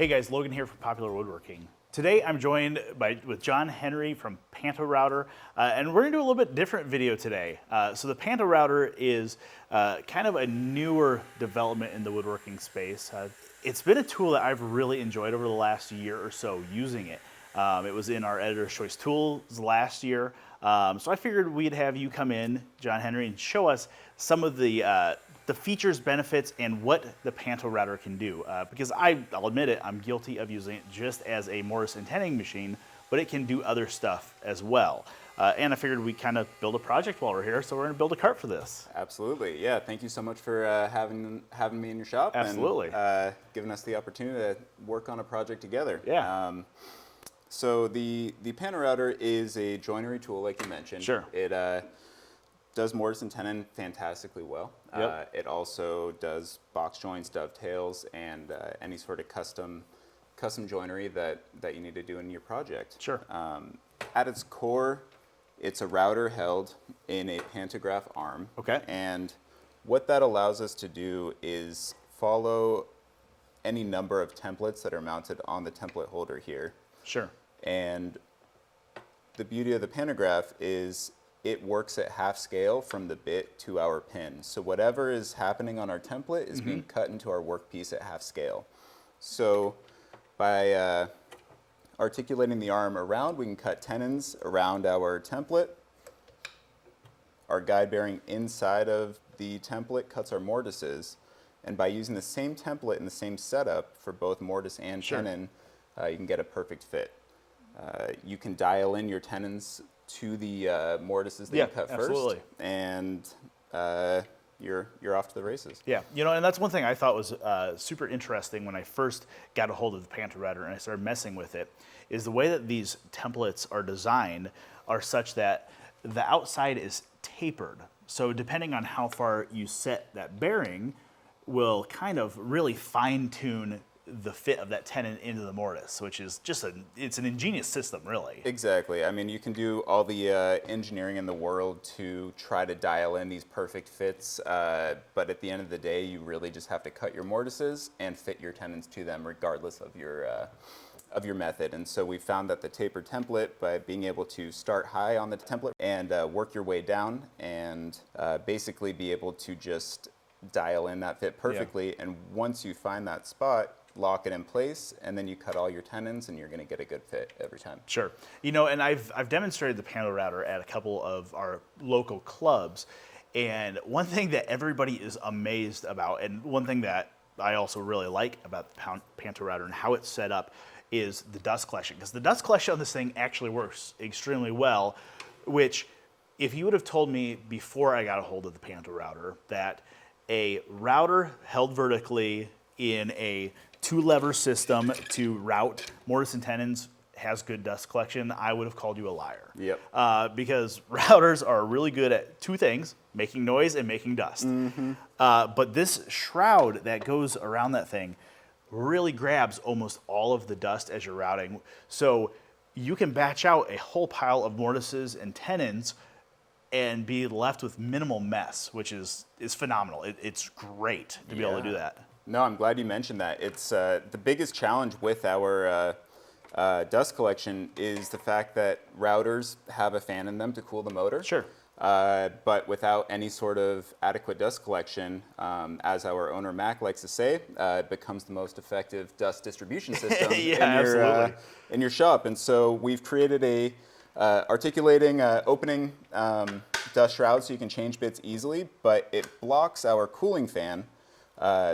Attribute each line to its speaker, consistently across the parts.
Speaker 1: Hey guys, Logan here from Popular Woodworking. Today I'm joined with John Henry from PantoRouter, and we're going to do a little bit different video today. So the PantoRouter is kind of a newer development in the woodworking space. It's been a tool that I've really enjoyed over the last year or so using it. It was in our Editor's Choice Tools last year, so I figured we'd have you come in, John Henry, and show us some of the features, benefits, and what the PantoRouter can do. Because I'll admit it, I'm guilty of using it just as a mortise and tenon machine, but it can do other stuff as well. And I figured we'd kind of build a project while we're here, so we're going to build a cart for this.
Speaker 2: Absolutely, yeah. Thank you so much for having me in your shop.
Speaker 1: Absolutely.
Speaker 2: And giving us the opportunity to work on a project together.
Speaker 1: Yeah.
Speaker 2: So the PantoRouter is a joinery tool, like you mentioned.
Speaker 1: Sure.
Speaker 2: It does mortise and tenon fantastically well.
Speaker 1: Yep.
Speaker 2: It also does box joints, dovetails, and any sort of custom joinery that you need to do in your project.
Speaker 1: Sure.
Speaker 2: At its core, it's a router held in a pantograph arm.
Speaker 1: Okay.
Speaker 2: And what that allows us to do is follow any number of templates that are mounted on the template holder here.
Speaker 1: Sure.
Speaker 2: And the beauty of the pantograph is it works at half scale from the bit to our pin. So whatever is happening on our template is being cut into our workpiece at half scale. So by articulating the arm around, we can cut tenons around our template. Our guide bearing inside of the template cuts our mortises. And by using the same template and the same setup for both mortise and tenon, you can get a perfect fit. You can dial in your tenons to the mortises that you cut
Speaker 1: absolutely.
Speaker 2: first, and you're off to the races.
Speaker 1: Yeah, you know, and that's one thing I thought was super interesting when I first got a hold of the PantoRouter and I started messing with it, is the way that these templates are designed are such that the outside is tapered. So depending on how far you set that bearing will kind of really fine tune the fit of that tenon into the mortise, which is just it's an ingenious system, really.
Speaker 2: Exactly. I mean, you can do all the engineering in the world to try to dial in these perfect fits, but at the end of the day, you really just have to cut your mortises and fit your tenons to them, regardless of your method. And so we found that the tapered template, by being able to start high on the template and work your way down, and basically be able to just dial in that fit perfectly. And once you find that spot, lock it in place, and then you cut all your tenons, and you're going to get a good fit every time.
Speaker 1: Sure. You know, and I've demonstrated the PantoRouter at a couple of our local clubs, and one thing that everybody is amazed about, and one thing that I also really like about the PantoRouter and how it's set up, is the dust collection. Because the dust collection on this thing actually works extremely well, which if you would have told me before I got a hold of the PantoRouter that a router held vertically in a two-lever system to route mortise and tenons has good dust collection, I would have called you a liar.
Speaker 2: Yep.
Speaker 1: Because routers are really good at two things, making noise and making dust. But this shroud that goes around that thing really grabs almost all of the dust as you're routing. So you can batch out a whole pile of mortises and tenons and be left with minimal mess, which is phenomenal. It's great to be able to do that.
Speaker 2: No, I'm glad you mentioned that. It's the biggest challenge with our dust collection is the fact that routers have a fan in them to cool the motor.
Speaker 1: Sure.
Speaker 2: But without any sort of adequate dust collection, as our owner Mac likes to say, it becomes the most effective dust distribution system in your shop. And so we've created a articulating opening dust shroud so you can change bits easily, but it blocks our cooling fan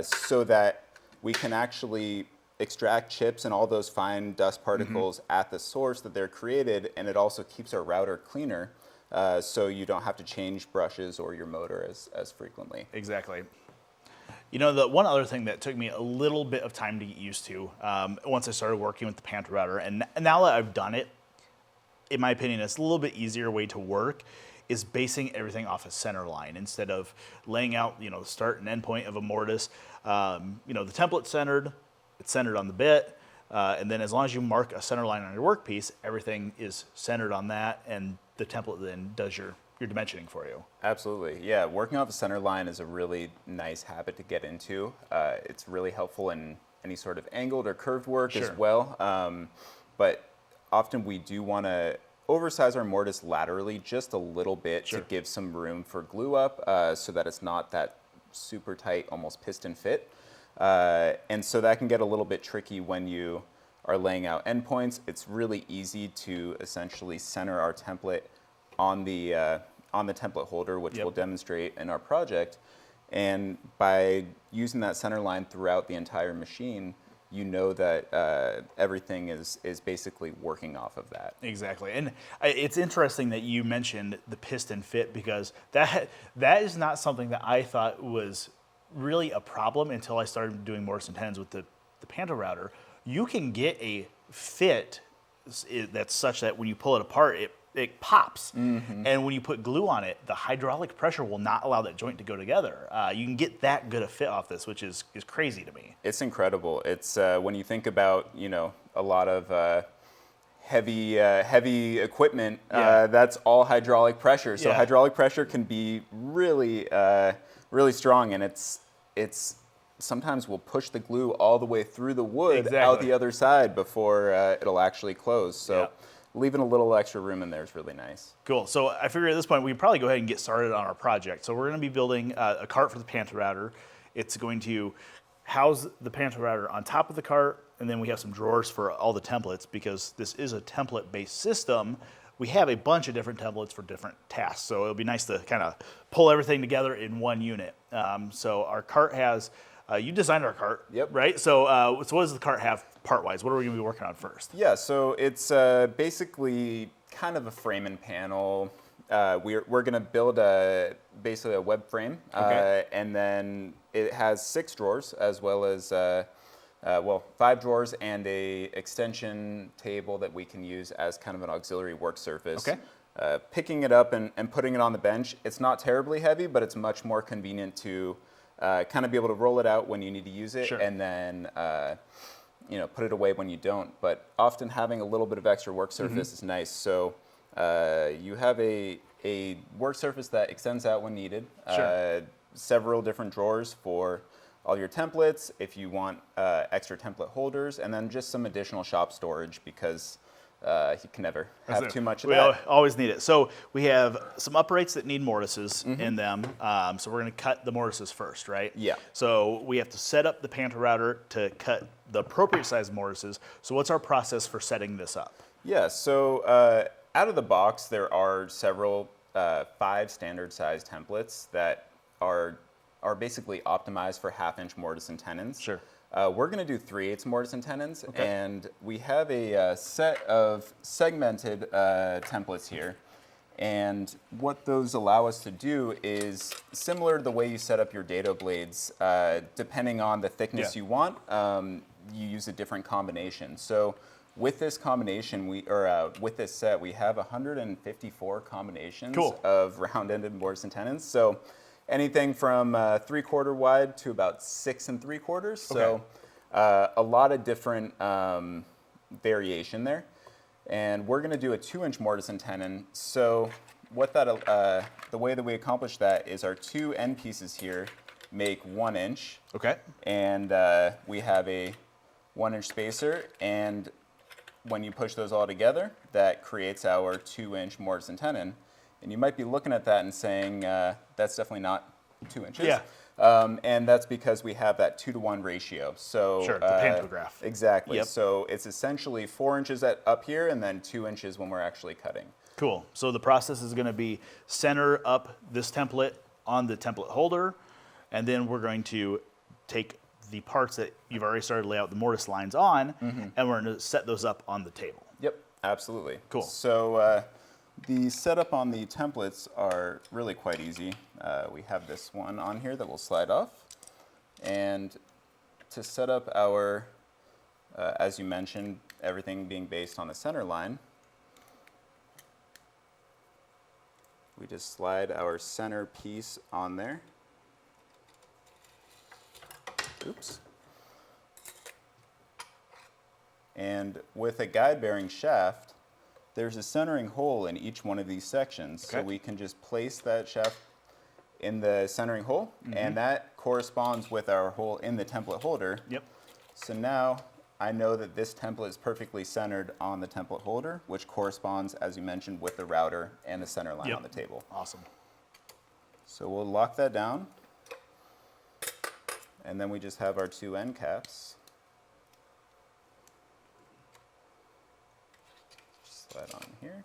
Speaker 2: so that we can actually extract chips and all those fine dust particles at the source that they're created, and it also keeps our router cleaner so you don't have to change brushes or your motor as frequently.
Speaker 1: Exactly. You know, the one other thing that took me a little bit of time to get used to once I started working with the PantoRouter, and now that I've done it, in my opinion, it's a little bit easier way to work, is basing everything off a center line instead of laying out, you know, the start and end point of a mortise. You know, the template's centered, it's centered on the bit, and then as long as you mark a center line on your workpiece, everything is centered on that, and the template then does your dimensioning for you.
Speaker 2: Absolutely, yeah. Working off a center line is a really nice habit to get into. It's really helpful in any sort of angled or curved work as
Speaker 1: Sure.
Speaker 2: well. But often we do want to oversize our mortise laterally just a little bit
Speaker 1: Sure.
Speaker 2: to give some room for glue up so that it's not that super tight, almost piston fit. And so that can get a little bit tricky when you are laying out endpoints. It's really easy to essentially center our template on the template holder, which
Speaker 1: Yep.
Speaker 2: we'll demonstrate in our project. And by using that center line throughout the entire machine, you know that everything is basically working off of that.
Speaker 1: Exactly, and it's interesting that you mentioned the piston fit because that is not something that I thought was really a problem until I started doing mortise and tenons with the PantoRouter. You can get a fit that's such that when you pull it apart, it pops.
Speaker 2: Mm-hmm.
Speaker 1: And when you put glue on it, the hydraulic pressure will not allow that joint to go together. You can get that good a fit off this, which is crazy to me.
Speaker 2: It's incredible. It's when you think about, a lot of heavy equipment,
Speaker 1: Yeah.
Speaker 2: that's all hydraulic pressure. So
Speaker 1: Yeah.
Speaker 2: hydraulic pressure can be really, really strong, and it's sometimes we'll push the glue all the way through the wood out
Speaker 1: Exactly.
Speaker 2: the other side before it'll actually close. So
Speaker 1: Yeah.
Speaker 2: leaving a little extra room in there is really nice.
Speaker 1: Cool. So I figure at this point we can probably go ahead and get started on our project. So we're going to be building a cart for the PantoRouter. It's going to house the PantoRouter on top of the cart, and then we have some drawers for all the templates because this is a template-based system. We have a bunch of different templates for different tasks, so it'll be nice to kind of pull everything together in one unit. So our cart has. You designed our cart,
Speaker 2: Yep.
Speaker 1: right? So what does the cart have part-wise? What are we going to be working on first?
Speaker 2: Yeah, so it's basically kind of a frame and panel. We're going to build basically a web frame,
Speaker 1: Okay.
Speaker 2: and then it has 6 drawers as well as 5 drawers and a extension table that we can use as kind of an auxiliary work surface.
Speaker 1: Okay.
Speaker 2: Picking it up and putting it on the bench, it's not terribly heavy, but it's much more convenient to kind of be able to roll it out when you need to use it,
Speaker 1: Sure.
Speaker 2: and then put it away when you don't. But often having a little bit of extra work surface is nice. So you have a work surface that extends out when needed.
Speaker 1: Sure.
Speaker 2: Several different drawers for all your templates, if you want extra template holders, and then just some additional shop storage because you can never have too much of
Speaker 1: we
Speaker 2: that.
Speaker 1: always need it. So we have some uprights that need mortises in them. So we're going to cut the mortises first, right?
Speaker 2: Yeah.
Speaker 1: So we have to set up the PantoRouter to cut the appropriate size mortises. So what's our process for setting this up?
Speaker 2: Yeah, so out of the box, there are several 5 standard size templates that are basically optimized for 1/2-inch mortise and tenons.
Speaker 1: Sure.
Speaker 2: We're going to do 3/8 mortise and tenons,
Speaker 1: Okay.
Speaker 2: and we have a set of segmented templates here. And what those allow us to do is similar to the way you set up your dado blades, depending on the thickness
Speaker 1: Yeah.
Speaker 2: you want, you use a different combination. So with this combination, with this set, we have 154 combinations
Speaker 1: Cool.
Speaker 2: of round-ended mortise and tenons. So anything from 3/4 wide to about 6 3/4. So a lot of different variation there. And we're going to do a 2-inch mortise and tenon. So what the way that we accomplish that is our 2 end pieces here make 1 inch.
Speaker 1: Okay.
Speaker 2: And we have a 1-inch spacer, and when you push those all together, that creates our 2-inch mortise and tenon. And you might be looking at that and saying, that's definitely not 2 inches.
Speaker 1: Yeah.
Speaker 2: And that's because we have that 2-to-1 ratio. So
Speaker 1: Sure, the pantograph.
Speaker 2: Exactly.
Speaker 1: Yep.
Speaker 2: So it's essentially 4 inches up here and then 2 inches when we're actually cutting.
Speaker 1: Cool. So the process is going to be center up this template on the template holder, and then we're going to take the parts that you've already started to lay out the mortise lines on, and we're going to set those up on the table.
Speaker 2: Yep, absolutely.
Speaker 1: Cool.
Speaker 2: So the setup on the templates are really quite easy. We have this one on here that will slide off. And to set up our, as you mentioned, everything being based on the center line, we just slide our center piece on there. Oops. And with a guide bearing shaft, there's a centering hole in each one of these sections. So
Speaker 1: Okay.
Speaker 2: we can just place that shaft in the centering hole, and that corresponds with our hole in the template holder.
Speaker 1: Yep.
Speaker 2: So now I know that this template is perfectly centered on the template holder, which corresponds, as you mentioned, with the router and the center line on the table.
Speaker 1: Awesome.
Speaker 2: So we'll lock that down. And then we just have our 2 end caps. Slide on here.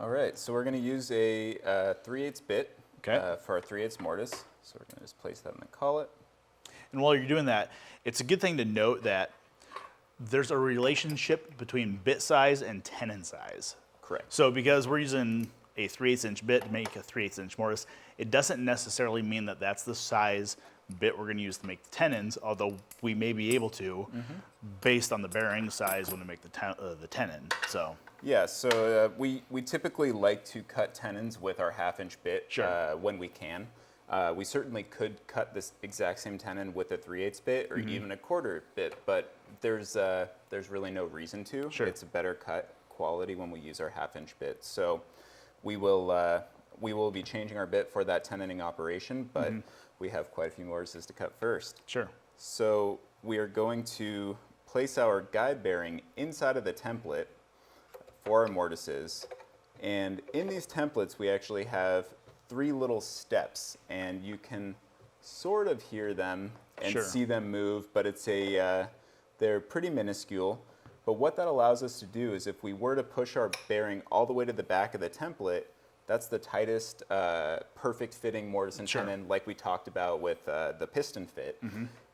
Speaker 2: All right, so we're going to use a 3/8 bit for our 3/8 mortise. So we're going to just place that in the collet.
Speaker 1: And while you're doing that, it's a good thing to note that there's a relationship between bit size and tenon size.
Speaker 2: Correct.
Speaker 1: So because we're using a 3/8 inch bit to make a 3/8 inch mortise, it doesn't necessarily mean that that's the size bit we're going to use to make the tenons, although we may be able to, based on the bearing size when we make the tenon. So.
Speaker 2: Yeah, so we typically like to cut tenons with our 1/2 inch bit when we can. We certainly could cut this exact same tenon with a 3/8 bit or even a 1/4 bit, but there's really no reason to.
Speaker 1: Sure.
Speaker 2: It's a better cut quality when we use our 1/2 inch bit. So we will be changing our bit for that tenoning operation, but we have quite a few mortises to cut first.
Speaker 1: Sure.
Speaker 2: So we are going to place our guide bearing inside of the template for our mortises. And in these templates, we actually have 3 little steps, and you can sort of hear them and see them move, but it's they're pretty minuscule. But what that allows us to do is if we were to push our bearing all the way to the back of the template, that's the tightest, perfect fitting mortise and tenon like we talked about with the piston fit.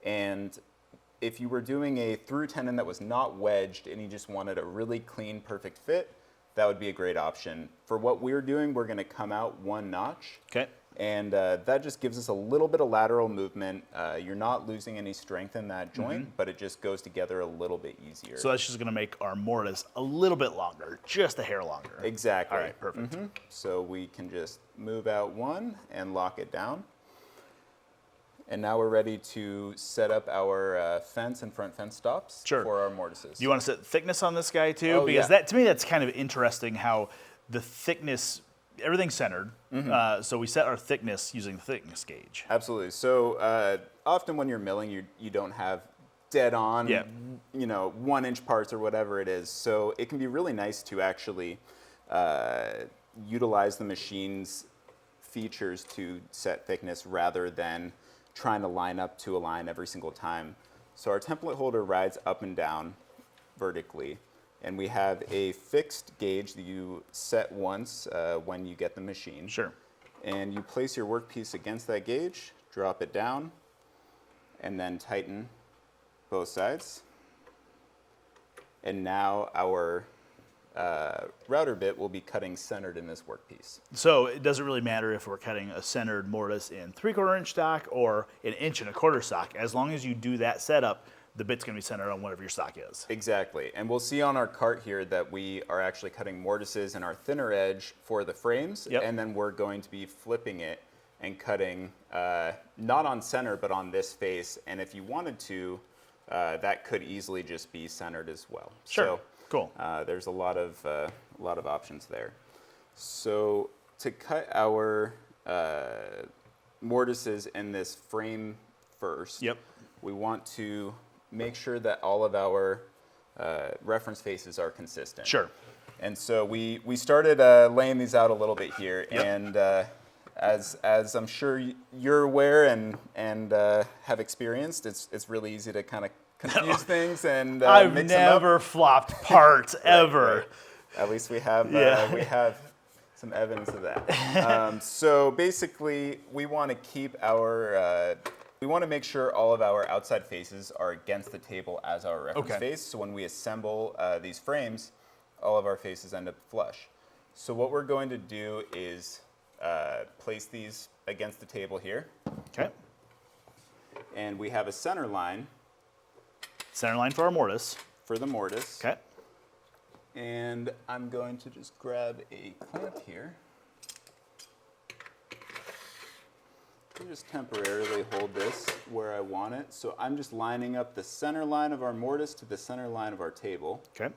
Speaker 2: And if you were doing a through tenon that was not wedged and you just wanted a really clean, perfect fit, that would be a great option. For what we're doing, we're going to come out 1 notch.
Speaker 1: Okay.
Speaker 2: And that just gives us a little bit of lateral movement. You're not losing any strength in that joint, but it just goes together a little bit easier.
Speaker 1: So that's just going to make our mortise a little bit longer, just a hair longer.
Speaker 2: Exactly.
Speaker 1: All right, perfect.
Speaker 2: So we can just move out 1 and lock it down. And now we're ready to set up our fence and front fence stops for our mortises.
Speaker 1: Do you want to set thickness on this guy too?
Speaker 2: Oh,
Speaker 1: because that, to me, that's kind of interesting how the thickness, everything's centered. So we set our thickness using the thickness gauge.
Speaker 2: Absolutely. So often when you're milling, you don't have dead on, 1-inch parts or whatever it is. So it can be really nice to actually utilize the machine's features to set thickness rather than trying to line up to a line every single time. So our template holder rides up and down vertically, and we have a fixed gauge that you set once when you get the machine.
Speaker 1: Sure.
Speaker 2: And you place your workpiece against that gauge, drop it down, and then tighten both sides. And now our router bit will be cutting centered in this workpiece.
Speaker 1: So it doesn't really matter if we're cutting a centered mortise in 3/4 inch stock or 1 1/4 inch stock. As long as you do that setup, the bit's going to be centered on whatever your stock is.
Speaker 2: Exactly. And we'll see on our cart here that we are actually cutting mortises in our thinner edge for the frames. And then we're going to be flipping it and cutting not on center, but on this face. And if you wanted to, that could easily just be centered as well.
Speaker 1: Sure.
Speaker 2: So,
Speaker 1: cool.
Speaker 2: There's a lot of options there. So to cut our mortises in this frame first, we want to make sure that all of our reference faces are consistent.
Speaker 1: Sure.
Speaker 2: And so we started laying these out a little bit here, and as I'm sure you're aware and have experienced, it's really easy to kind of confuse things and
Speaker 1: I've
Speaker 2: mix them up.
Speaker 1: never flopped parts ever.
Speaker 2: Right. At least we have some evidence of that. So basically, we want to keep our we want to make sure all of our outside faces are against the table as our reference face. So when we assemble these frames, all of our faces end up flush. So what we're going to do is place these against the table here.
Speaker 1: Okay.
Speaker 2: And we have a center line.
Speaker 1: Center line for our mortise.
Speaker 2: For the mortise.
Speaker 1: Okay.
Speaker 2: And I'm going to just grab a clamp here. So just temporarily hold this where I want it. So I'm just lining up the center line of our mortise to the center line of our table.
Speaker 1: Okay.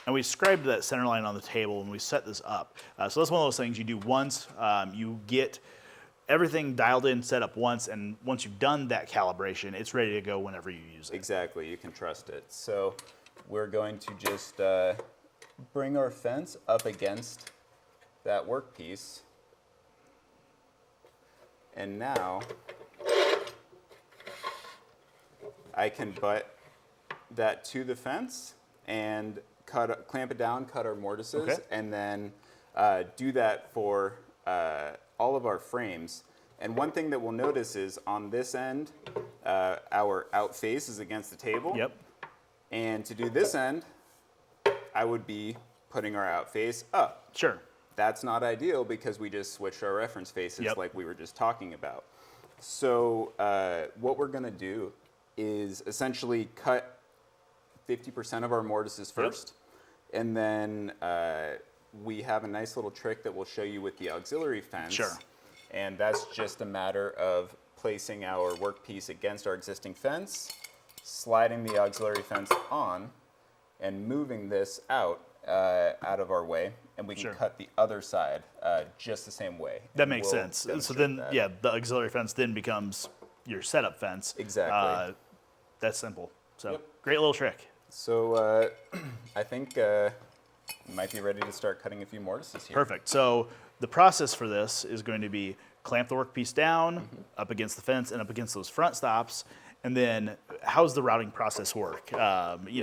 Speaker 1: And we scribed that center line on the table when we set this up. So that's one of those things you do once. You get everything dialed in, set up once, and once you've done that calibration, it's ready to go whenever you use it.
Speaker 2: Exactly, you can trust it. So we're going to just bring our fence up against that workpiece. And now I can butt that to the fence and clamp it down, cut our mortises,
Speaker 1: Okay.
Speaker 2: and then do that for all of our frames. And one thing that we'll notice is on this end, our out face is against the table.
Speaker 1: Yep.
Speaker 2: And to do this end, I would be putting our out face up.
Speaker 1: Sure.
Speaker 2: That's not ideal because we just switched our reference faces
Speaker 1: Yep.
Speaker 2: like we were just talking about. So what we're going to do is essentially cut 50% of our mortises first. And then we have a nice little trick that we'll show you with the auxiliary fence.
Speaker 1: Sure.
Speaker 2: And that's just a matter of placing our workpiece against our existing fence, sliding the auxiliary fence on, and moving this out of our way. And we can
Speaker 1: Sure.
Speaker 2: cut the other side just the same way.
Speaker 1: That
Speaker 2: And
Speaker 1: makes
Speaker 2: we'll
Speaker 1: sense. So
Speaker 2: demonstrate
Speaker 1: then,
Speaker 2: that.
Speaker 1: yeah, the auxiliary fence then becomes your setup fence.
Speaker 2: Exactly.
Speaker 1: That's simple. So
Speaker 2: Yep.
Speaker 1: great little trick.
Speaker 2: So I think we might be ready to start cutting a few mortises here.
Speaker 1: Perfect. So the process for this is going to be clamp the workpiece down up against the fence and up against those front stops. And then how's the routing process work? You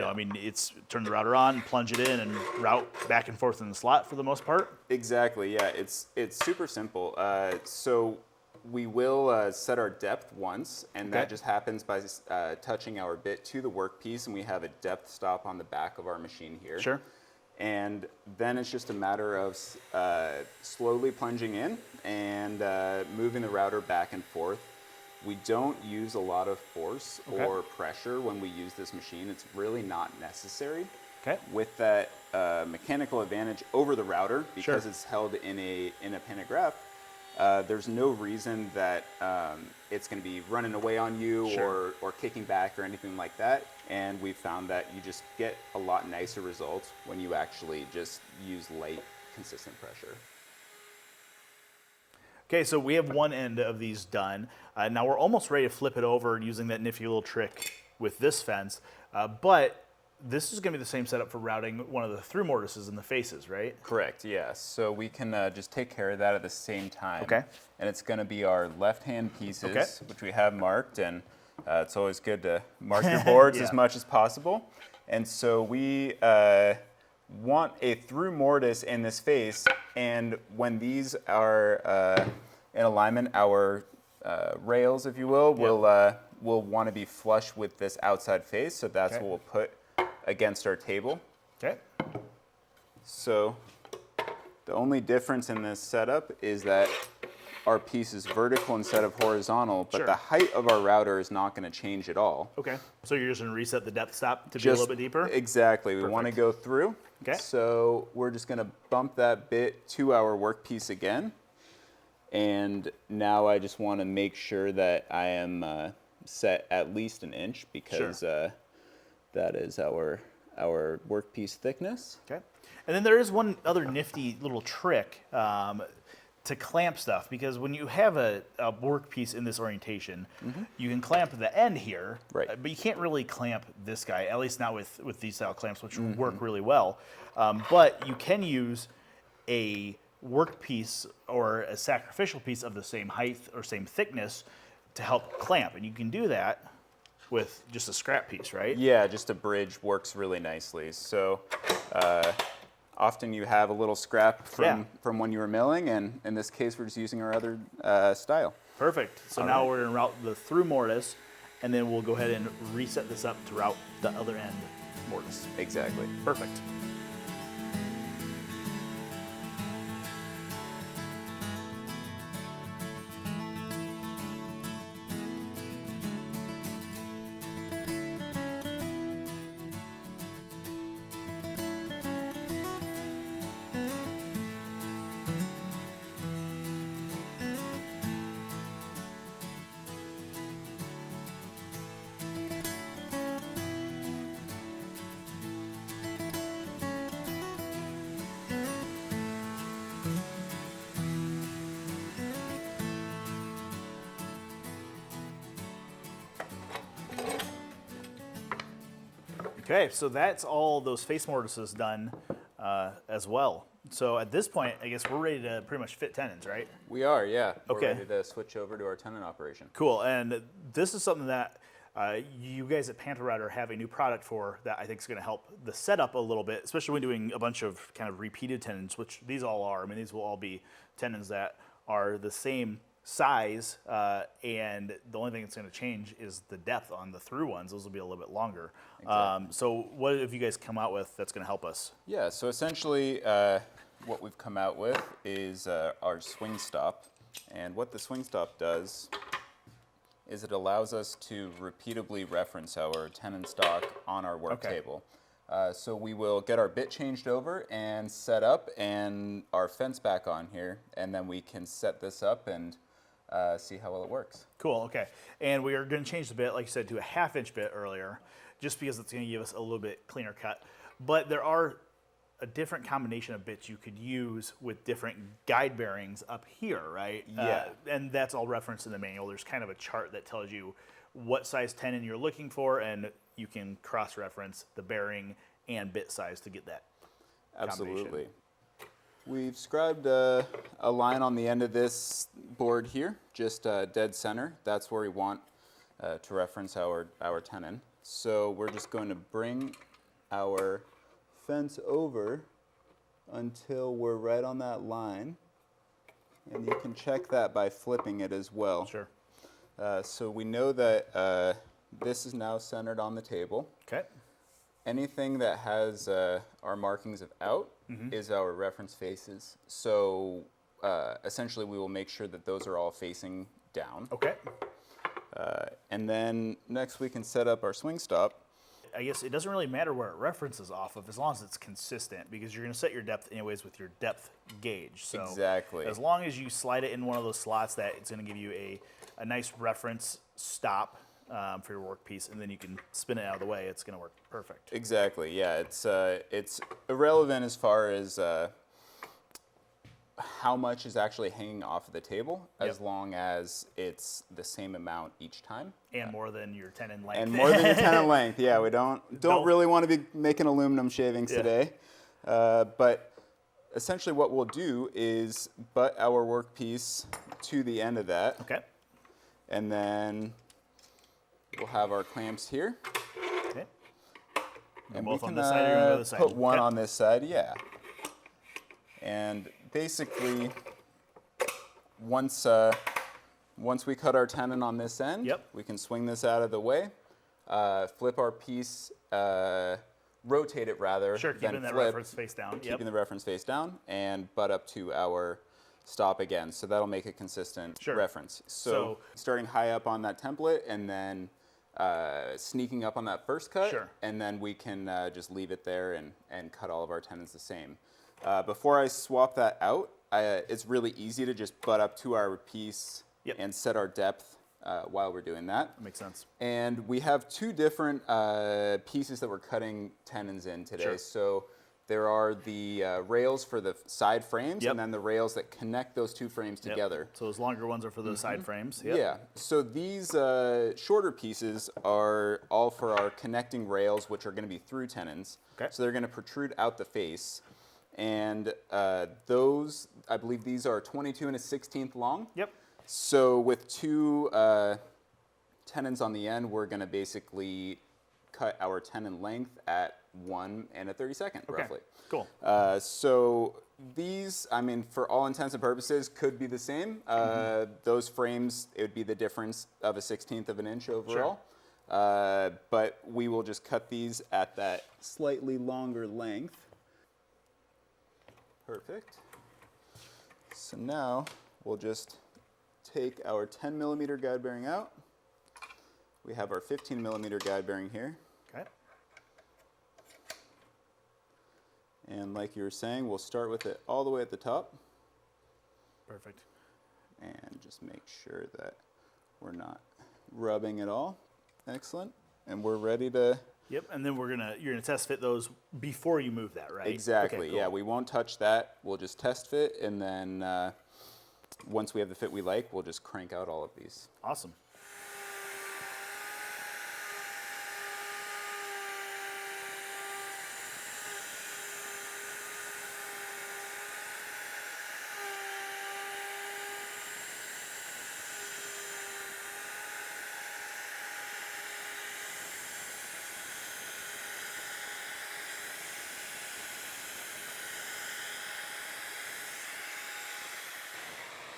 Speaker 1: know, I mean, it's turn the router on, plunge it in, and route back and forth in the slot for the most part.
Speaker 2: Exactly, yeah, it's super simple. So we will set our depth once, and that
Speaker 1: Okay.
Speaker 2: just happens by touching our bit to the workpiece, and we have a depth stop on the back of our machine here.
Speaker 1: Sure.
Speaker 2: And then it's just a matter of slowly plunging in and moving the router back and forth. We don't use a lot of force
Speaker 1: Okay.
Speaker 2: or pressure when we use this machine. It's really not necessary.
Speaker 1: Okay.
Speaker 2: With that mechanical advantage over the router, because
Speaker 1: Sure.
Speaker 2: it's held in a pantograph, there's no reason that it's going to be running away on you
Speaker 1: Sure.
Speaker 2: or kicking back or anything like that. And we found that you just get a lot nicer results when you actually just use light, consistent pressure.
Speaker 1: Okay, so we have one end of these done. Now we're almost ready to flip it over using that nifty little trick with this fence. But this is going to be the same setup for routing one of the through mortises in the faces, right?
Speaker 2: Correct, yes. So we can just take care of that at the same time.
Speaker 1: Okay.
Speaker 2: And it's going to be our left-hand pieces,
Speaker 1: Okay.
Speaker 2: which we have marked, and it's always good to mark your boards
Speaker 1: Yeah.
Speaker 2: as much as possible. And so we want a through mortise in this face, and when these are in alignment, our rails, if you will, will want to be flush with this outside face, so that's
Speaker 1: Okay.
Speaker 2: what we'll put against our table.
Speaker 1: Okay.
Speaker 2: So the only difference in this setup is that our piece is vertical instead of horizontal, but
Speaker 1: Sure.
Speaker 2: the height of our router is not going to change at all.
Speaker 1: Okay. So you're just going to reset the depth stop to be a little bit deeper?
Speaker 2: Exactly. We want to go through.
Speaker 1: Okay.
Speaker 2: So we're just going to bump that bit to our workpiece again. And now I just want to make sure that I am set at least an inch because that is our workpiece thickness.
Speaker 1: Okay. And then there is one other nifty little trick to clamp stuff, because when you have a workpiece in this orientation, you can clamp the end here,
Speaker 2: Right.
Speaker 1: But you can't really clamp this guy, at least not with these style clamps, which work really well. But you can use a workpiece or a sacrificial piece of the same height or same thickness to help clamp, and you can do that with just a scrap piece, right?
Speaker 2: Yeah, just a bridge works really nicely. So often you have a little scrap from when you were milling, and in this case we're just using our other style.
Speaker 1: Perfect. So now we're going to route the through mortise, and then we'll go ahead and reset this up to route the other end mortise.
Speaker 2: Exactly.
Speaker 1: Perfect. Okay, so that's all those face mortises done as well. So at this point, I guess we're ready to pretty much fit tenons, right?
Speaker 2: We are, yeah. We're
Speaker 1: Okay.
Speaker 2: ready to switch over to our tenon operation.
Speaker 1: Cool, and this is something that you guys at PantoRouter have a new product for that I think is going to help the setup a little bit, especially when doing a bunch of kind of repeated tenons, which these all are. I mean, these will all be tenons that are the same size, and the only thing that's going to change is the depth on the through ones. Those will be a little bit longer.
Speaker 2: Exactly.
Speaker 1: So what have you guys come out with that's going to help us?
Speaker 2: Yeah, so essentially what we've come out with is our swing stop. And what the swing stop does is it allows us to repeatably reference our tenon stock on our work table. So we will get our bit changed over and set up and our fence back on here, and then we can set this up and see how well it works.
Speaker 1: Cool, okay. And we are going to change the bit, like you said, to a 1/2 inch bit earlier, just because it's going to give us a little bit cleaner cut. But there are a different combination of bits you could use with different guide bearings up here, right?
Speaker 2: Yeah.
Speaker 1: And that's all referenced in the manual. There's kind of a chart that tells you what size tenon you're looking for, and you can cross-reference the bearing and bit size to get that
Speaker 2: Absolutely. We've scribed a line on the end of this board here, just dead center. That's where we want to reference our tenon. So we're just going to bring our fence over until we're right on that line. And you can check that by flipping it as well.
Speaker 1: Sure.
Speaker 2: So we know that this is now centered on the table.
Speaker 1: Okay.
Speaker 2: Anything that has our markings of out is our reference faces. So essentially we will make sure that those are all facing down.
Speaker 1: Okay.
Speaker 2: And then next we can set up our swing stop.
Speaker 1: I guess it doesn't really matter where it references off of as long as it's consistent, because you're going to set your depth anyways with your depth gauge. So
Speaker 2: Exactly.
Speaker 1: as long as you slide it in one of those slots, that it's going to give you a nice reference stop for your workpiece, and then you can spin it out of the way. It's going to work perfect.
Speaker 2: Exactly, yeah. It's irrelevant as far as how much is actually hanging off of the table, as long as it's the same amount each time.
Speaker 1: And more than your tenon length.
Speaker 2: And more than your tenon length, yeah. We don't really want to be making aluminum shavings today. But essentially what we'll do is butt our workpiece to the end of that.
Speaker 1: Okay.
Speaker 2: And then we'll have our clamps here.
Speaker 1: Okay.
Speaker 2: And
Speaker 1: both
Speaker 2: we
Speaker 1: on
Speaker 2: can
Speaker 1: this side or on the other side?
Speaker 2: put one
Speaker 1: Okay.
Speaker 2: on this side, yeah. And basically, once we cut our tenon on this end, we can swing this out of the way, flip our piece, rotate it rather,
Speaker 1: Sure,
Speaker 2: then
Speaker 1: keeping that
Speaker 2: flip,
Speaker 1: reference face down.
Speaker 2: keeping the reference face down, and butt up to our stop again. So that'll make a consistent reference. So starting high up on that template and then sneaking up on that first cut, and then we can just leave it there and cut all of our tenons the same. Before I swap that out, it's really easy to just butt up to our piece and set our depth while we're doing that.
Speaker 1: That makes sense.
Speaker 2: And we have two different pieces that we're cutting tenons in today. So there are the rails for the side frames, and then the rails that connect those two frames together.
Speaker 1: So those longer ones are for those side frames.
Speaker 2: Yeah. So these shorter pieces are all for our connecting rails, which are going to be through tenons.
Speaker 1: Okay.
Speaker 2: So they're going to protrude out the face. And those, I believe these are 22 and a 16th long.
Speaker 1: Yep.
Speaker 2: So with two tenons on the end, we're going to basically cut our tenon length at 1 and a 32nd, roughly.
Speaker 1: Cool.
Speaker 2: So these, I mean, for all intents and purposes, could be the same. Those frames, it would be the difference of a 16th of an inch overall. But we will just cut these at that slightly longer length. Perfect. So now we'll just take our 10 millimeter guide bearing out. We have our 15 millimeter guide bearing here.
Speaker 1: Okay.
Speaker 2: And like you were saying, we'll start with it all the way at the top.
Speaker 1: Perfect.
Speaker 2: And just make sure that we're not rubbing at all. Excellent. And we're ready to...
Speaker 1: Yep, and then you're gonna test fit those before you move that, right?
Speaker 2: Exactly,
Speaker 1: Okay, cool.
Speaker 2: yeah. We won't touch that. We'll just test fit, and then once we have the fit we like, we'll just crank out all of these.
Speaker 1: Awesome.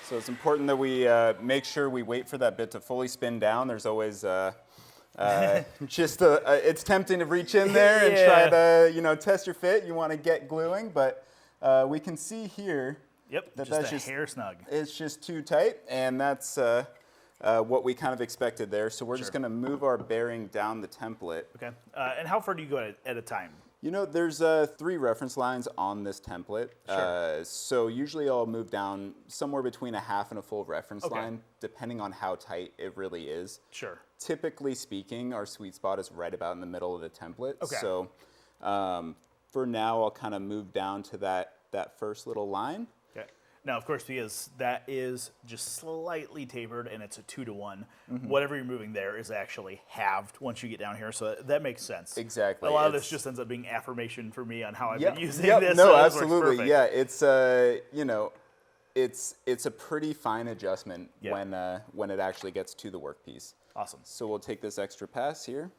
Speaker 2: So it's important that we make sure we wait for that bit to fully spin down. There's always it's tempting to reach in there and try to test your fit. You want to get gluing, but we can see here.
Speaker 1: Yep,
Speaker 2: that's
Speaker 1: just a hair snug.
Speaker 2: It's just too tight, and that's what we kind of expected there. So we're just going to move our bearing down the template.
Speaker 1: Okay, and how far do you go at a time?
Speaker 2: There's 3 reference lines on this template.
Speaker 1: Sure.
Speaker 2: So usually I'll move down somewhere between a half and a full reference line, depending on how tight it really is.
Speaker 1: Sure.
Speaker 2: Typically speaking, our sweet spot is right about in the middle of the template.
Speaker 1: Okay.
Speaker 2: So for now, I'll kind of move down to that first little line.
Speaker 1: Okay. Now, of course, because that is just slightly tapered and it's a 2-to-1, whatever you're moving there is actually halved once you get down here. So that makes sense.
Speaker 2: Exactly.
Speaker 1: A lot of this just ends up being affirmation for me on how I've been using this.
Speaker 2: No,
Speaker 1: so
Speaker 2: absolutely. Yeah, it's it's a pretty fine adjustment when it actually gets to the workpiece.
Speaker 1: Awesome.
Speaker 2: So we'll take this extra pass here.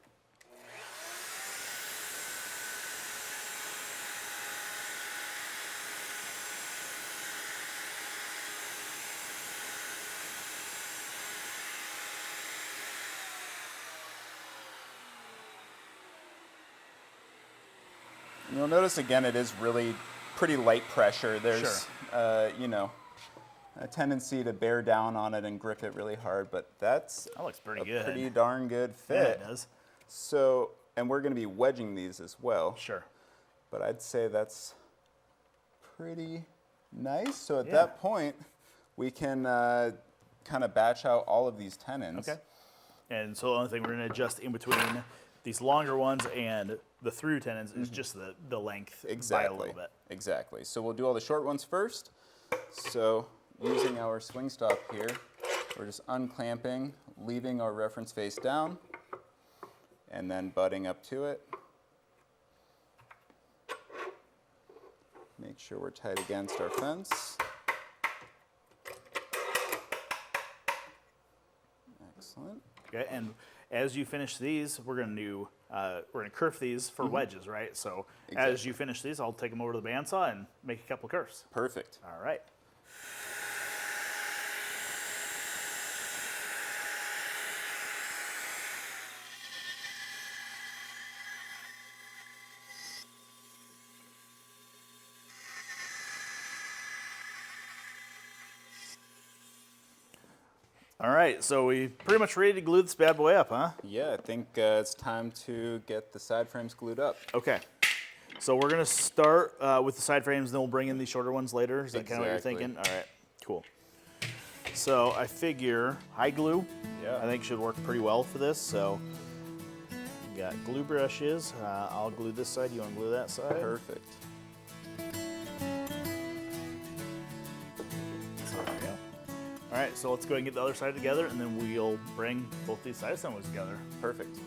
Speaker 2: And you'll notice again, it is really pretty light pressure. There's, a tendency to bear down on it and grip it really hard, but that's
Speaker 1: that looks pretty good.
Speaker 2: Pretty darn good fit.
Speaker 1: Yeah, it does.
Speaker 2: So, and we're going to be wedging these as well.
Speaker 1: Sure.
Speaker 2: But I'd say that's pretty nice. So at that point, we can kind of batch out all of these tenons.
Speaker 1: Okay. And so the only thing we're going to adjust in between these longer ones and the through tenons is just the length by a little bit.
Speaker 2: Exactly. So we'll do all the short ones first. So using our swing stop here, we're just unclamping, leaving our reference face down, and then butting up to it. Make sure we're tight against our fence. Excellent.
Speaker 1: Okay, and as you finish these, we're going to kerf these for wedges, right? So as you finish these, I'll take them over to the bandsaw and make a couple of kerfs.
Speaker 2: Perfect.
Speaker 1: All right. All right, so we pretty much ready to glue this bad boy up, huh?
Speaker 2: Yeah, I think it's time to get the side frames glued up.
Speaker 1: Okay. So we're gonna start with the side frames, then we'll bring in these shorter ones later. Is that kind of what you're thinking? All right, cool. So I figure high glue, I think should work pretty well for this. So we got glue brushes. I'll glue this side. You want to glue that side?
Speaker 2: Perfect.
Speaker 1: All right, so let's go ahead and get the other side together, and then we'll bring both these side assemblies together.
Speaker 2: Perfect.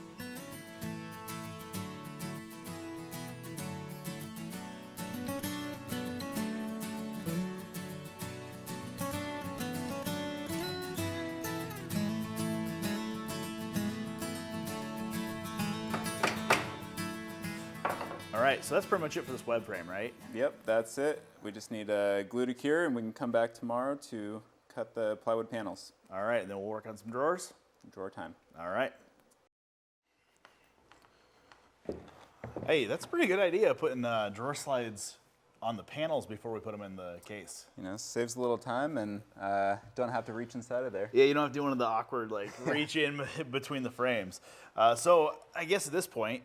Speaker 1: All right, so that's pretty much it for this web frame, right?
Speaker 2: Yep, that's it. We just need glue to cure, and we can come back tomorrow to cut the plywood panels.
Speaker 1: All right, and then we'll work on some drawers.
Speaker 2: Drawer time.
Speaker 1: All right. Hey, that's a pretty good idea, putting drawer slides on the panels before we put them in the case.
Speaker 2: Saves a little time and don't have to reach inside of there.
Speaker 1: Yeah, you don't have to do one of the awkward, reach in between the frames. So I guess at this point,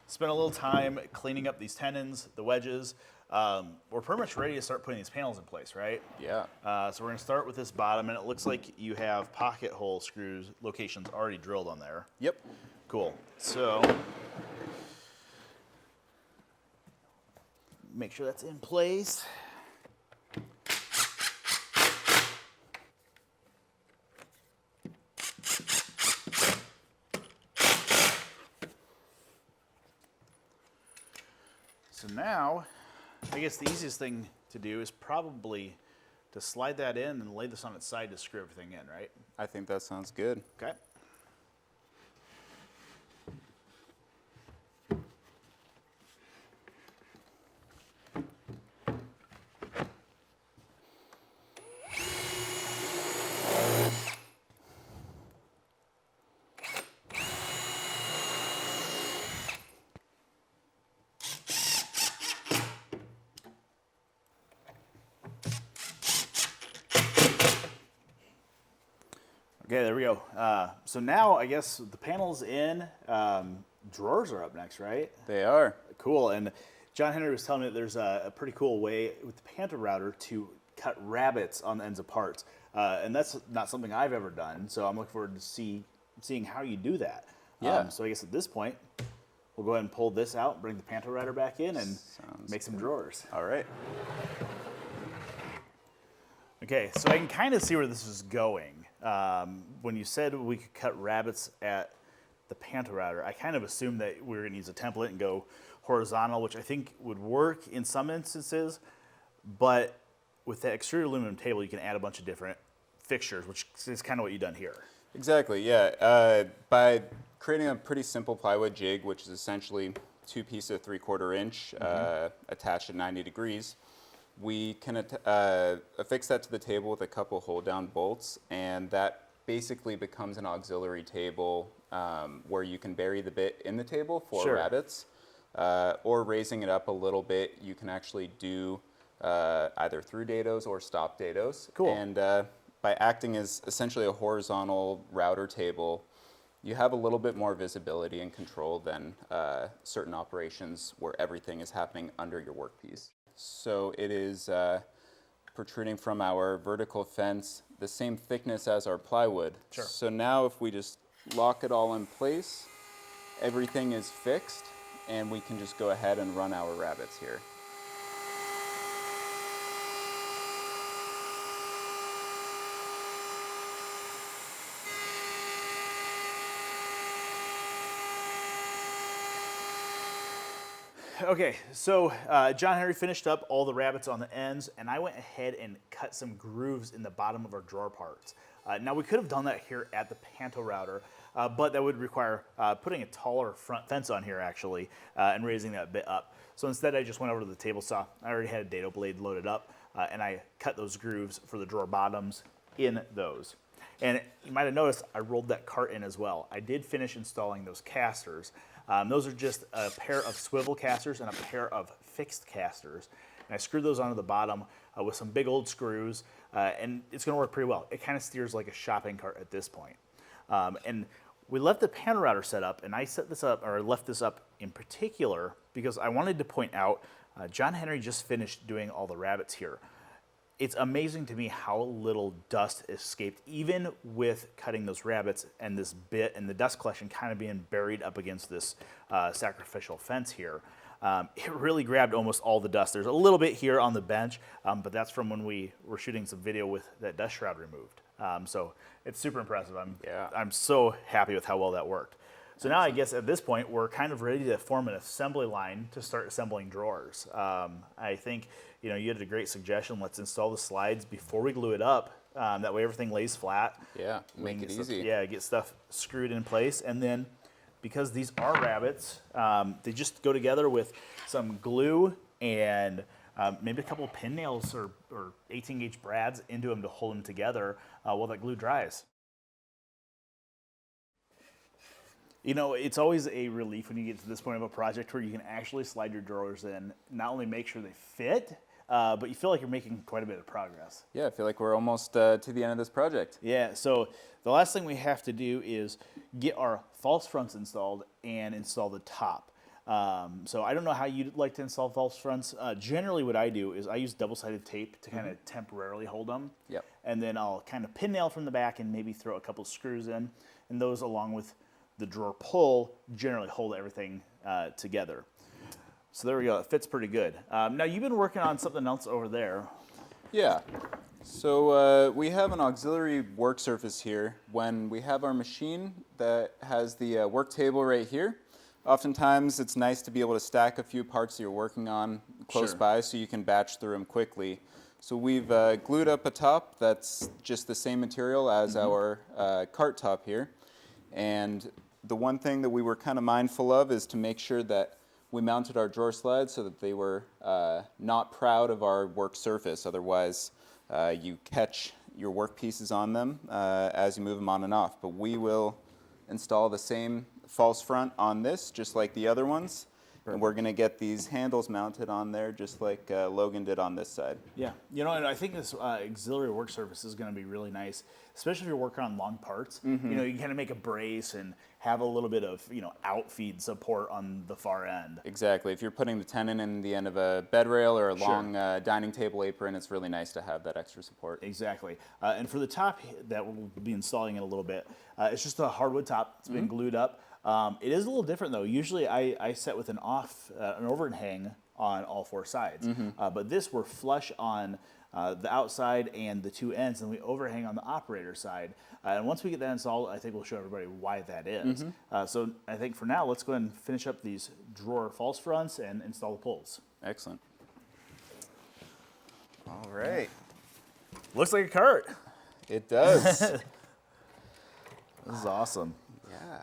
Speaker 1: spend a little time cleaning up these tenons, the wedges. We're pretty much ready to start putting these panels in place, right?
Speaker 2: Yeah.
Speaker 1: So we're going to start with this bottom, and it looks like you have pocket hole screws locations already drilled on there.
Speaker 2: Yep.
Speaker 1: Cool. So make sure that's in place. So now, I guess the easiest thing to do is probably to slide that in and lay this on its side to screw everything in, right?
Speaker 2: I think that sounds good.
Speaker 1: Okay. Okay, there we go. So now I guess the panel's in. Drawers are up next, right?
Speaker 2: They are.
Speaker 1: Cool. And John Henry was telling me that there's a pretty cool way with the PantoRouter to cut rabbets on the ends of parts. And that's not something I've ever done. So I'm looking forward to seeing how you do that.
Speaker 2: Yeah.
Speaker 1: So I guess at this point, we'll go ahead and pull this out, bring the PantoRouter back in, and
Speaker 2: Sounds
Speaker 1: make some drawers.
Speaker 2: All right.
Speaker 1: Okay, so I can kind of see where this is going. When you said we could cut rabbets at the PantoRouter, I kind of assumed that we were going to use a template and go horizontal, which I think would work in some instances, but with that extruded aluminum table, you can add a bunch of different fixtures, which is kind of what you've done here.
Speaker 2: Exactly, yeah. By creating a pretty simple plywood jig, which is essentially 2 pieces of 3/4 inch attached at 90 degrees, we can affix that to the table with a couple hold-down bolts, and that basically becomes an auxiliary table where you can bury the bit in the table for rabbets, or raising it up a little bit, you can actually do either through dados or stop dados.
Speaker 1: Cool.
Speaker 2: And by acting as essentially a horizontal router table, you have a little bit more visibility and control than certain operations where everything is happening under your workpiece. So it is protruding from our vertical fence, the same thickness as our plywood.
Speaker 1: Sure.
Speaker 2: So now if we just lock it all in place, everything is fixed, and we can just go ahead and run our rabbets here.
Speaker 1: Okay, so John Henry finished up all the rabbets on the ends, and I went ahead and cut some grooves in the bottom of our drawer parts. Now we could have done that here at the PantoRouter, but that would require putting a taller front fence on here actually, and raising that bit up. So instead I just went over to the table saw. I already had a dado blade loaded up, and I cut those grooves for the drawer bottoms in those. And you might have noticed I rolled that cart in as well. I did finish installing those casters. Those are just a pair of swivel casters and a pair of fixed casters. And I screwed those onto the bottom with some big old screws, and it's gonna work pretty well. It kind of steers like a shopping cart at this point. And we left the PantoRouter set up, and I set this up, or left this up in particular, because I wanted to point out, John Henry just finished doing all the rabbets here. It's amazing to me how little dust escaped, even with cutting those rabbets and this bit and the dust collection kind of being buried up against this sacrificial fence here. It really grabbed almost all the dust. There's a little bit here on the bench, but that's from when we were shooting some video with that dust shroud removed. So it's super impressive. I'm so happy with how well that worked. So now I guess at this point, we're kind of ready to form an assembly line to start assembling drawers. I think you had a great suggestion. Let's install the slides before we glue it up. That way everything lays flat.
Speaker 2: Yeah, make it easy.
Speaker 1: Get stuff screwed in place. And then because these are rabbets, they just go together with some glue and maybe a couple of pin nails or 18 gauge brads into them to hold them together while that glue dries. It's always a relief when you get to this point of a project where you can actually slide your drawers in, not only make sure they fit, but you feel like you're making quite a bit of progress.
Speaker 2: Yeah, I feel like we're almost to the end of this project.
Speaker 1: Yeah, so the last thing we have to do is get our false fronts installed and install the top. So I don't know how you'd like to install false fronts. Generally what I do is I use double-sided tape to kind of temporarily hold them.
Speaker 2: Yep.
Speaker 1: And then I'll kind of pin nail from the back and maybe throw a couple screws in, and those along with the drawer pull generally hold everything together. So there we go, it fits pretty good. Now you've been working on something else over there.
Speaker 2: Yeah, so we have an auxiliary work surface here. When we have our machine that has the work table right here, oftentimes it's nice to be able to stack a few parts that you're working on close by so you can batch through them quickly. So we've glued up a top that's just the same material as our cart top here. And the one thing that we were kind of mindful of is to make sure that we mounted our drawer slides so that they were not proud of our work surface. Otherwise, you catch your work pieces on them as you move them on and off. But we will install the same false front on this, just like the other ones. And we're going to get these handles mounted on there just like Logan did on this side.
Speaker 1: Yeah, you know, and I think this auxiliary work surface is going to be really nice, especially if you're working on long parts. You know, you can kind of make a brace and have a little bit of, you know, outfeed support on the far end.
Speaker 2: Exactly. If you're putting the tenon in the end of a bed rail or a
Speaker 1: Sure.
Speaker 2: long dining table apron, it's really nice to have that extra support.
Speaker 1: Exactly. And for the top that we'll be installing in a little bit, it's just a hardwood top. It's been glued up. It is a little different though. Usually I set with an overhang on all four sides. But this we're flush on the outside and the two ends, and we overhang on the operator side. And once we get that installed, I think we'll show everybody why that is. So I think for now, let's go ahead and finish up these drawer false fronts and install the pulls.
Speaker 2: Excellent. All right.
Speaker 1: Looks like a cart.
Speaker 2: It does.
Speaker 1: This is awesome.
Speaker 2: Yeah.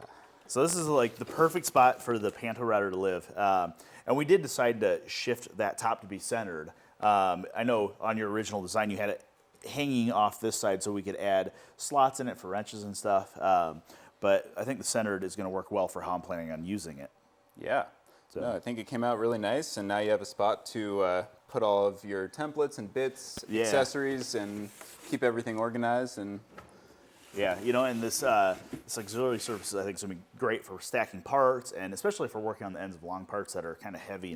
Speaker 1: So this is like the perfect spot for the PantoRouter to live. And we did decide to shift that top to be centered. I know on your original design you had it hanging off this side so we could add slots in it for wrenches and stuff. But I think the centered is going to work well for how I'm planning on using it.
Speaker 2: Yeah.
Speaker 1: So
Speaker 2: No, I think it came out really nice, and now you have a spot to put all of your templates and bits, accessories, and keep everything organized. And
Speaker 1: yeah, you know, and this auxiliary surface I think is going to be great for stacking parts, and especially for working on the ends of long parts that are kind of heavy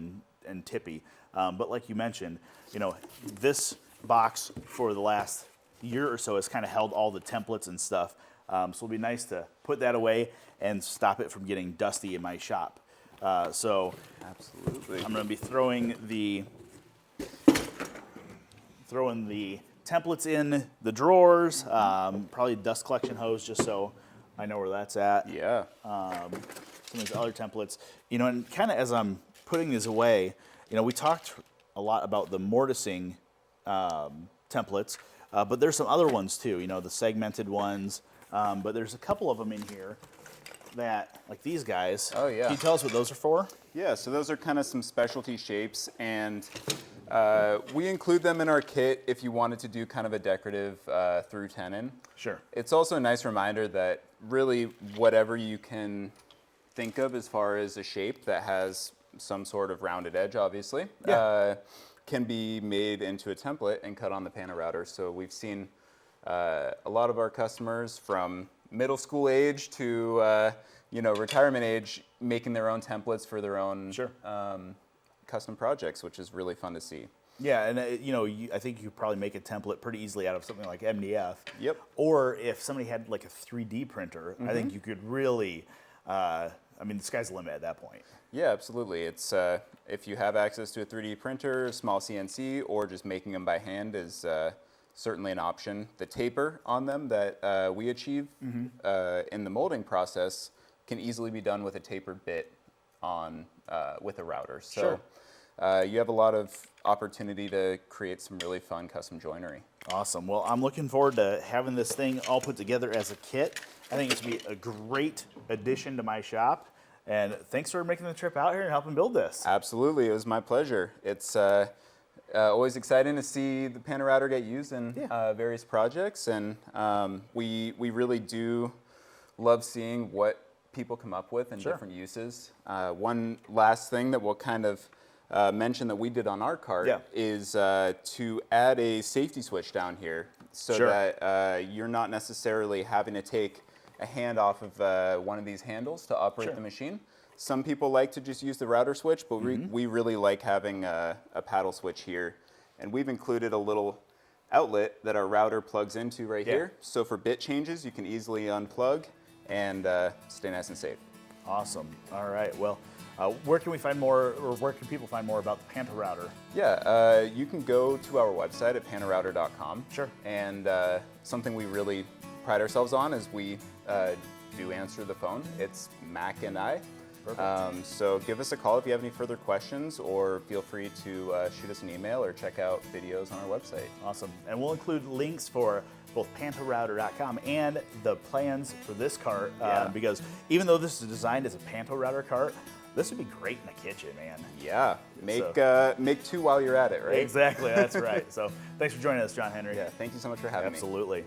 Speaker 1: and tippy. But like you mentioned, you know, this box for the last year or so has kind of held all the templates and stuff. So it'll be nice to put that away and stop it from getting dusty in my shop. So
Speaker 2: absolutely,
Speaker 1: I'm going to be throwing the templates in the drawers, probably dust collection hose just so I know where that's at.
Speaker 2: Yeah.
Speaker 1: Some of these other templates, you know, and kind of as I'm putting these away, you know, we talked a lot about the mortising templates, but there's some other ones too, you know, the segmented ones, but there's a couple of them in here that, like these guys.
Speaker 2: Oh, yeah.
Speaker 1: Can you tell us what those are for?
Speaker 2: Yeah, so those are kind of some specialty shapes, and we include them in our kit if you wanted to do kind of a decorative through tenon.
Speaker 1: Sure.
Speaker 2: It's also a nice reminder that really whatever you can think of as far as a shape that has some sort of rounded edge, obviously, can be made into a template and cut on the PantoRouter. So we've seen a lot of our customers from middle school age to you know, retirement age making their own templates for their own custom projects, which is really fun to see.
Speaker 1: Yeah, and you know, I think you could probably make a template pretty easily out of something like MDF.
Speaker 2: Yep.
Speaker 1: Or if somebody had like a 3D printer, I think you could really, I mean, the sky's the limit at that point.
Speaker 2: Yeah, absolutely. It's if you have access to a 3D printer, small CNC, or just making them by hand is certainly an option. The taper on them that we achieve in the molding process can easily be done with a tapered bit on with a router. So you have a lot of opportunity to create some really fun custom joinery.
Speaker 1: Awesome. Well, I'm looking forward to having this thing all put together as a kit. I think it's going to be a great addition to my shop. And thanks for making the trip out here and helping build this.
Speaker 2: Absolutely. It was my pleasure. It's always exciting to see the PantoRouter get used in various projects. And we really do love seeing what people come up with in different uses. One last thing that we'll kind of mention that we did on our cart is to add a safety switch down here so that you're not necessarily having to take a hand off of one of these handles to operate the machine. Some people like to just use the router switch, but we really like having a paddle switch here. And we've included a little outlet that our router plugs into right here. So for bit changes, you can easily unplug and stay nice and safe.
Speaker 1: Awesome. All right. Well, where can we find more, or where can people find more about the PantoRouter?
Speaker 2: Yeah, you can go to our website at PantoRouter.com.
Speaker 1: Sure.
Speaker 2: And something we really pride ourselves on is we do answer the phone. It's Mac and I. So give us a call if you have any further questions, or feel free to shoot us an email or check out videos on our website.
Speaker 1: Awesome. And we'll include links for both PantoRouter.com and the plans for this cart, because even though this is designed as a PantoRouter cart, this would be great in the kitchen, man.
Speaker 2: Yeah, make two while you're at it, right?
Speaker 1: Exactly, that's right. So thanks for joining us, John Henry.
Speaker 2: Yeah, thank you so much for having me.
Speaker 1: Absolutely.